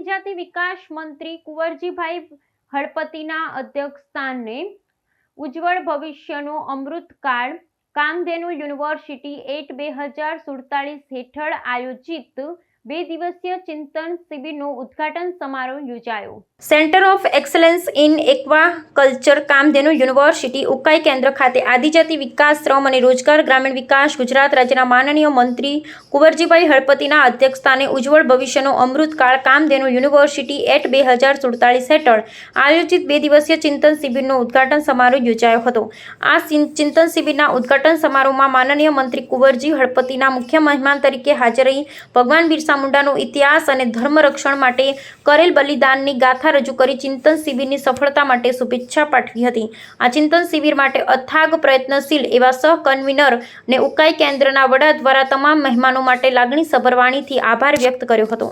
આદિજાતિ વિકાસ મંત્રી કુંવરજીભાઈ હળપતિના અધ્યક્ષસ્થાને ઉજ્જવળ ભવિષ્યનો અમૃતકાળ કામધેનુ યુનિવર્સિટી એટ 2047 હેઠળ આયોજિત 2 દિવસીય ચિંતન શિબિરનો ઉદ્ઘાટન સમારોહ યોજાયો। Centre of excellence in aquaculture Kamdhenu university Ukai કેન્દ્ર ખાતે આદિજાતિ વિકાસ, શ્રમ અને રોજગાર, ગ્રામીણ વિકાસ ગુજરાત રાજ્યના માનનીય મંત્રી કુંવરજીભાઈ હળપતિના અધ્યક્ષસ્થાને ઉજ્જવળ ભવિષ્યનો અમૃતકાળ કામધેનુ યુનિવર્સિટી એટ 2047 હેઠળ આયોજિત 2 દિવસીય ચિંતન શિબિરનો ઉદ્ઘાટન સમારોહ યોજાયો હતો। આ ચિંતન શિબિરના ઉદ્ઘાટન સમારોહમાં માનનીય મંત્રી કુંવરજી હળપતિના મુખ્ય મહેમાન તરીકે હાજર રહી ભગવાન બિરસા મુંડાનો ઇતિહાસ અને ધર્મ રક્ષણ માટે કરેલ બલિદાનની ગાથા રજૂ કરી ચિંતન શિબિરની સફળતા માટે શુભેચ્છા પાઠવી હતી। આ ચિંતન શિબિર માટે અથાગ પ્રયત્નશીલ એવા સહ કન્વીનર ને ઉકાઈ કેન્દ્રના વડા દ્વારા તમામ મહેમાનો માટે લાગણીસભર વાણીથી આભાર વ્યક્ત કર્યો હતો।